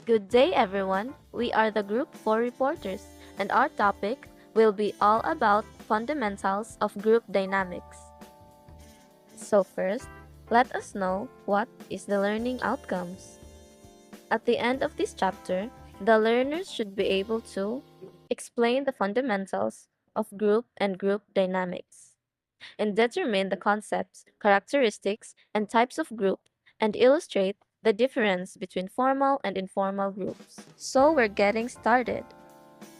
Good day, everyone. We are the Group 4 reporters, and our topic will be all about fundamentals of group dynamics. So, first, let us know what is the learning outcomes. At the end of this chapter, the learners should be able to explain the fundamentals of group and group dynamics, and determine the concepts, characteristics, and types of group, and illustrate the difference between formal and informal groups. So we're getting started.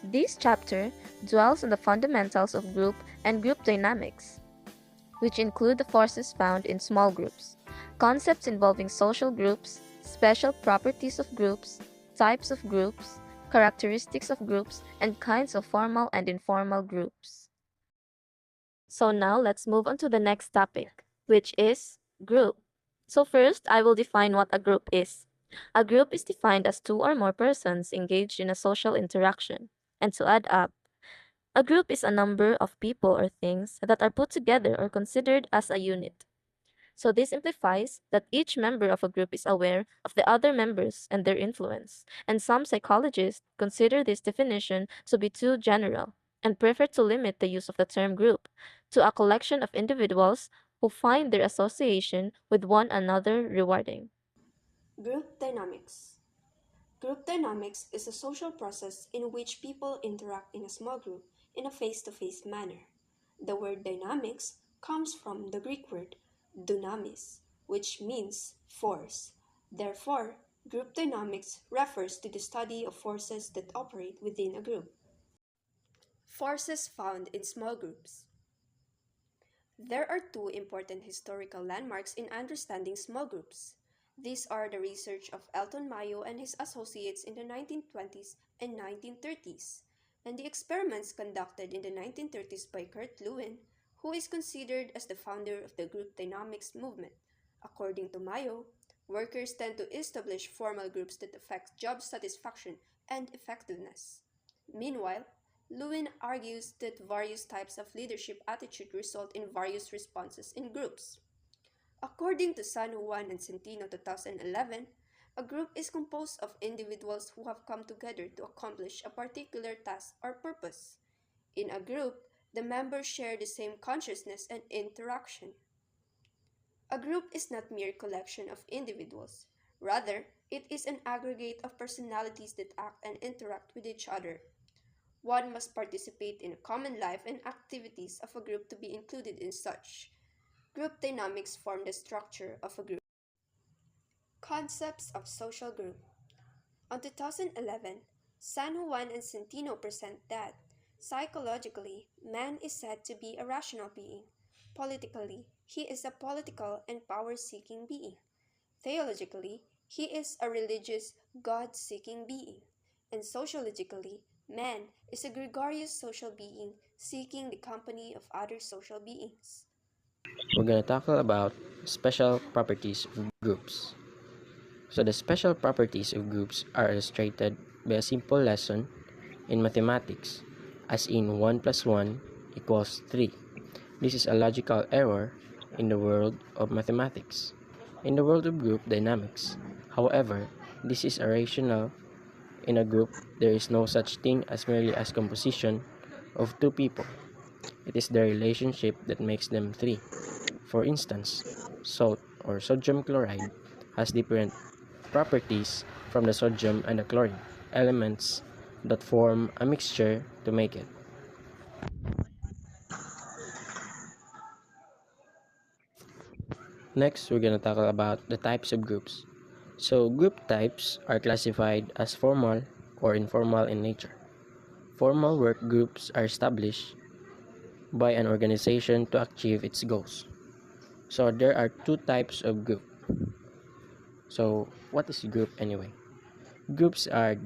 This chapter dwells on the fundamentals of group and group dynamics, which include the forces found in small groups, concepts involving social groups, special properties of groups, types of groups, characteristics of groups, and kinds of formal and informal groups. So now let's move on to the next topic, which is group. So first, I will define what a group is. A group is defined as two or more persons engaged in a social interaction. And to add up, a group is a number of people or things that are put together or considered as a unit. So this implies that each member of a group is aware of the other members and their influence, and some psychologists consider this definition to be too general and prefer to limit the use of the term group to a collection of individuals who find their association with one another rewarding. Group dynamics. Group dynamics is a social process in which people interact in a small group in a face to face manner. The word dynamics comes from the Greek word dynamis, which means force. Therefore, group dynamics refers to the study of forces that operate within a group. Forces found in small groups. There are two important historical landmarks in understanding small groups. These are the research of Elton Mayo and his associates in the 1920s and 1930s, and the experiments conducted in the 1930s by Kurt Lewin, who is considered as the founder of the group dynamics movement. According to Mayo, workers tend to establish formal groups that affect job satisfaction and effectiveness. Meanwhile, Lewin argues that various types of leadership attitude result in various responses in groups. According to San Juan and Centino 2011, a group is composed of individuals who have come together to accomplish a particular task or purpose. In a group, the members share the same consciousness and interaction. A group is not mere collection of individuals. Rather, it is an aggregate of personalities that act and interact with each other. One must participate in a common life and activities of a group to be included in such. Group dynamics form the structure of a group. Concepts of social group. On 2011, San Juan and Centino present that, psychologically, man is said to be a rational being. Politically, he is a political and power-seeking being. Theologically, he is a religious, God-seeking being. And sociologically, man is a gregarious social being seeking the company of other social beings. We're going to talk about special properties of groups. So the special properties of groups are illustrated by a simple lesson in mathematics, as in 1 plus 1 equals 3. This is a logical error in the world of mathematics. In the world of group dynamics, however, this is irrational. In a group, there is no such thing as merely as composition of two people. It is the relationship that makes them three. For instance, salt or sodium chloride has different properties from the sodium and the chlorine elements that form a mixture to make it. Next, we're going to talk about the types of groups. So, group types are classified as formal or informal in nature. Formal work groups are established by an organization to achieve its goals. So, there are two types of group. So, what is group anyway? Groups are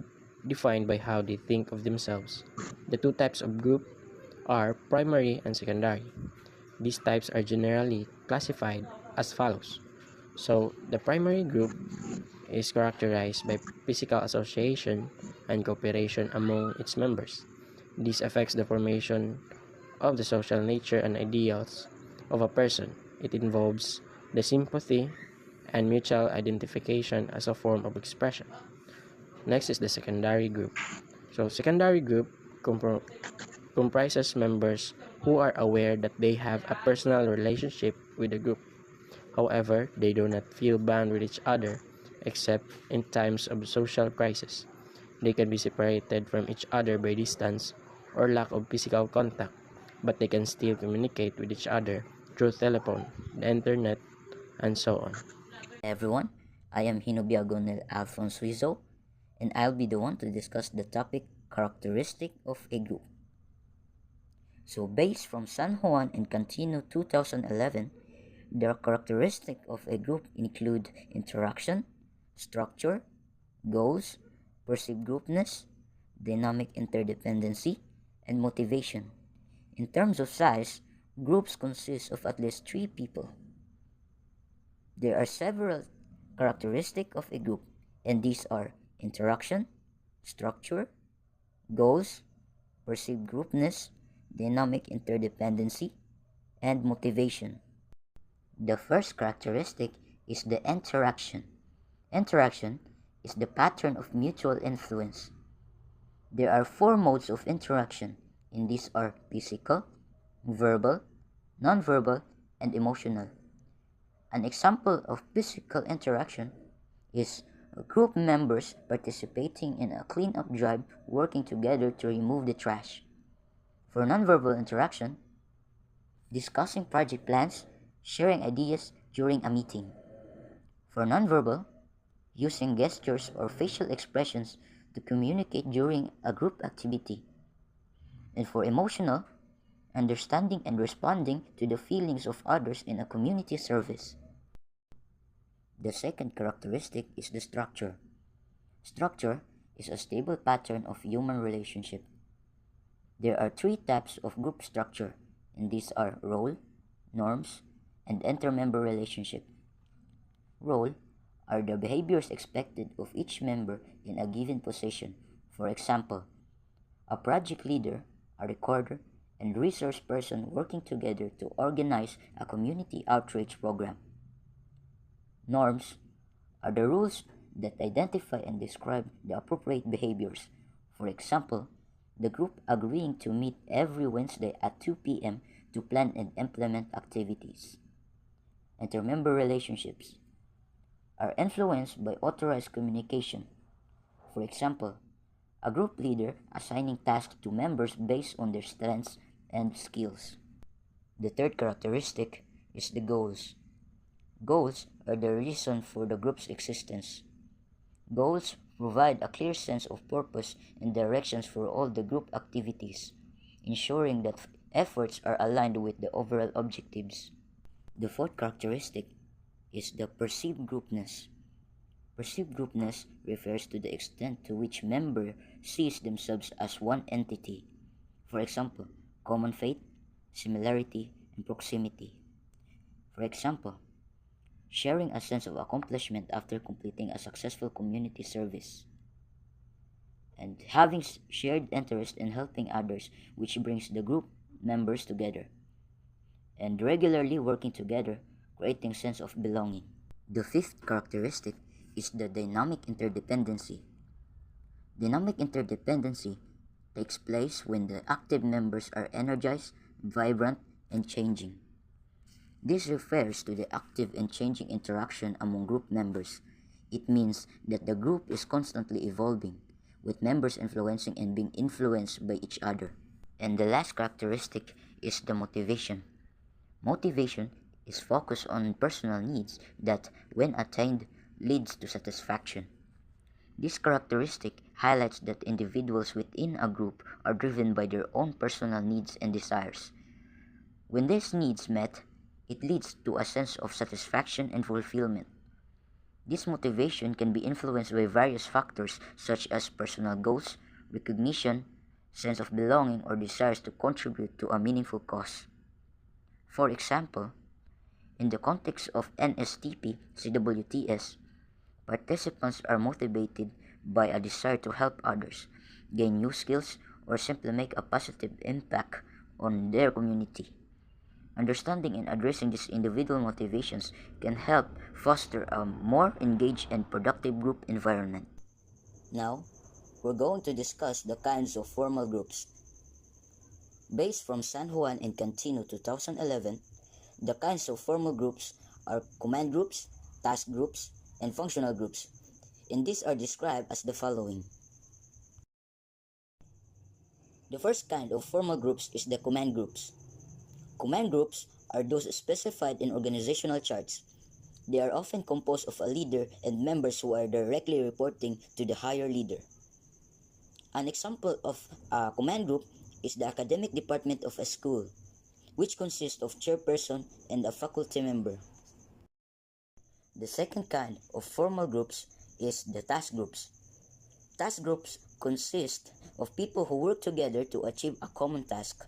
defined by how they think of themselves. The two types of group are primary and secondary. These types are generally classified as follows. So, the primary group is characterized by physical association and cooperation among its members. This affects the formation of the social nature and ideals of a person. It involves the sympathy and mutual identification as a form of expression. Next is the secondary group. So, secondary group comprises members who are aware that they have a personal relationship with the group. However, they do not feel bound with each other except in times of social crisis. They can be separated from each other by distance or lack of physical contact, but they can still communicate with each other through telephone, the internet, and so on. Everyone, I am Hinobiagonel Alfonso Rizzo, and I'll be the one to discuss the topic characteristic of a group. So based from San Juan and Cantino 2011, the characteristic of a group include interaction, structure, goals, perceived groupness, dynamic interdependency, and motivation. In terms of size, groups consist of at least 3 people. There are several characteristics of a group, and these are interaction, structure, goals, perceived groupness, dynamic interdependency, and motivation. The first characteristic is the interaction. Interaction is the pattern of mutual influence. There are 4 modes of interaction, and these are physical, verbal, nonverbal, and emotional. An example of physical interaction is group members participating in a cleanup drive working together to remove the trash. For nonverbal interaction, discussing project plans, sharing ideas during a meeting. For nonverbal, using gestures or facial expressions to communicate during a group activity. And for emotional, understanding and responding to the feelings of others in a community service. The second characteristic is the structure. Structure is a stable pattern of human relationship. There are 3 types of group structure, and these are role, norms, and inter-member relationship. Role are the behaviors expected of each member in a given position. For example, a project leader, a recorder, and resource person working together to organize a community outreach program. Norms are the rules that identify and describe the appropriate behaviors. For example, the group agreeing to meet every Wednesday at 2 p.m. to plan and implement activities. Intermember relationships are influenced by authorized communication. For example, a group leader assigning tasks to members based on their strengths and skills. The third characteristic is the goals. Goals are the reason for the group's existence. Goals provide a clear sense of purpose and directions for all the group activities, ensuring that efforts are aligned with the overall objectives. The fourth characteristic is the perceived groupness. Perceived groupness refers to the extent to which member sees themselves as one entity. For example, common faith, similarity, and proximity. For example, sharing a sense of accomplishment after completing a successful community service, and having shared interest in helping others, which brings the group members together, and regularly working together, creating sense of belonging. The fifth characteristic is the dynamic interdependency. Dynamic interdependency takes place when the active members are energized, vibrant, and changing. This refers to the active and changing interaction among group members. It means that the group is constantly evolving, with members influencing and being influenced by each other. And the last characteristic is the motivation. Motivation is focused on personal needs that, when attained, leads to satisfaction. This characteristic highlights that individuals within a group are driven by their own personal needs and desires. When these needs met, it leads to a sense of satisfaction and fulfillment. This motivation can be influenced by various factors such as personal goals, recognition, sense of belonging, or desires to contribute to a meaningful cause. For example, in the context of NSTP-CWTS, participants are motivated by a desire to help others, gain new skills, or simply make a positive impact on their community. Understanding and addressing these individual motivations can help foster a more engaged and productive group environment. Now, we're going to discuss the kinds of formal groups. Based from San Juan and Cantino 2011, the kinds of formal groups are command groups, task groups, and functional groups, and these are described as the following. The first kind of formal groups is the command groups. Command groups are those specified in organizational charts. They are often composed of a leader and members who are directly reporting to the higher leader. An example of a command group is the academic department of a school, which consists of chairperson and a faculty member. The second kind of formal groups is the task groups. Task groups consist of people who work together to achieve a common task.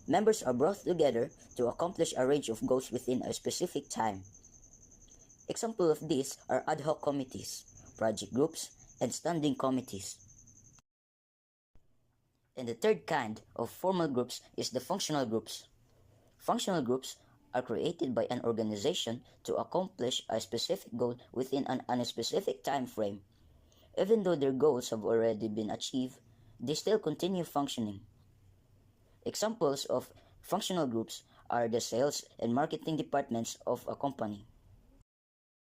Members are brought together to accomplish a range of goals within a specific time. Examples of these are ad hoc committees, project groups, and standing committees. And the third kind of formal groups is the functional groups. Functional groups are created by an organization to accomplish a specific goal within an specific time frame. Even though their goals have already been achieved, they still continue functioning. Examples of functional groups are the sales and marketing departments of a company.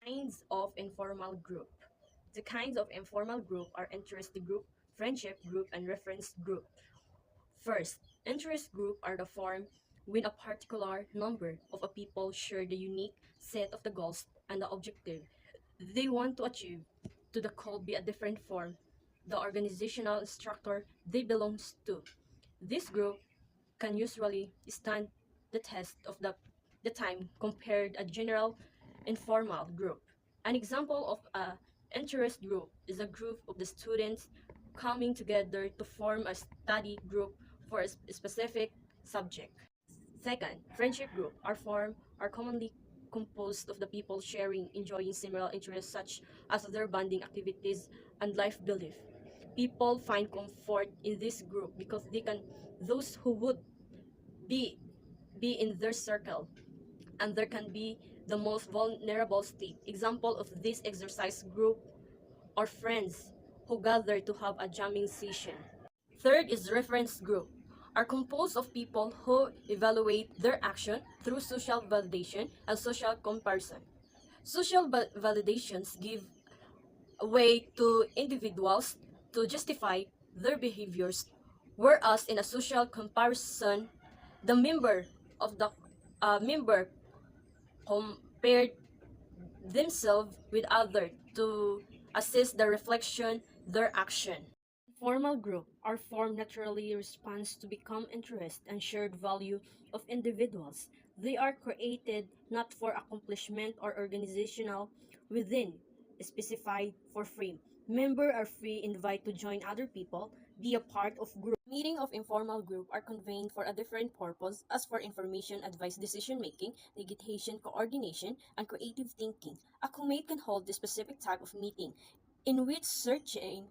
Kinds of informal group. The kinds of informal group are interest group, friendship group, and reference group. First, interest group are the form when a particular number of a people share the unique set of the goals and the objective they want to achieve. To the call be a different form, the organizational structure they belongs to. This group can usually stand the test of the time compared a general informal group. An example of a interest group is a group of the students coming together to form a study group for a specific subject. Second, friendship group are commonly composed of the people sharing, enjoying similar interests such as their bonding activities and life belief. People find comfort in this group because those who would be be in their circle, and there can be the most vulnerable state. Example of this exercise group or friends who gather to have a jamming session. Third is reference group, are composed of people who evaluate their action through social validation and social comparison. Social validations give way to individuals to justify their behaviors, whereas in a social comparison, the member compared themselves with others to assess the reflection their action. Formal group are formed naturally response to become interest and shared value of individuals. They are created not for accomplishment or organizational within specified for free. Members are free invite to join other people, be a part of group. Meeting of informal group are convened for a different purpose as for information, advice, decision making, negotiation, coordination, and creative thinking. A commit can hold the specific type of meeting in which certain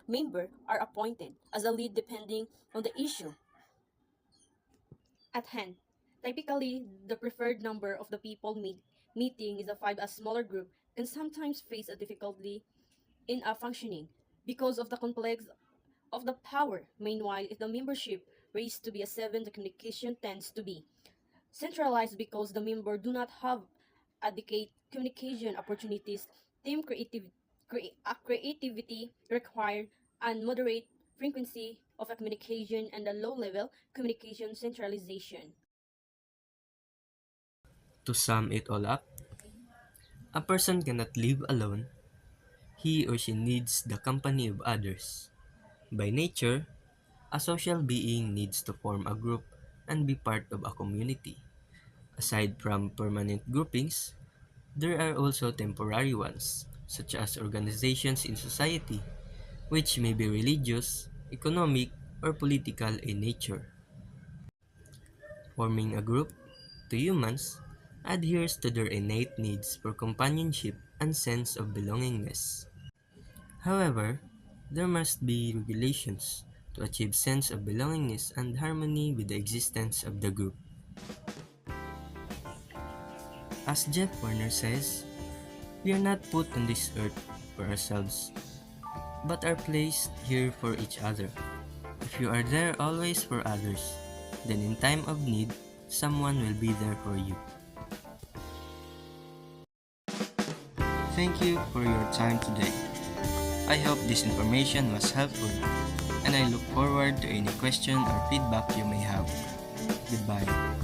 members are appointed as a lead depending on the issue at hand. Typically, the preferred number of the people meeting is a five. A smaller group can sometimes face a difficulty in a functioning because of the complex of the power. Meanwhile, if the membership raised to be a seven, the communication tends to be centralized because the member do not have adequate communication opportunities, team creativity required, and moderate frequency of a communication and a low-level communication centralization. To sum it all up, a person cannot live alone. He or she needs the company of others. By nature, a social being needs to form a group and be part of a community. Aside from permanent groupings, there are also temporary ones, such as organizations in society, which may be religious, economic, or political in nature. Forming a group, to humans, adheres to their innate needs for companionship and sense of belongingness. However, there must be regulations to achieve sense of belongingness and harmony with the existence of the group. As Jeff Warner says, we are not put on this earth for ourselves. but are placed here for each other. If you are there always for others, then in time of need, someone will be there for you. Thank you for your time today. I hope this information was helpful, and I look forward to any question or feedback you may have. Goodbye.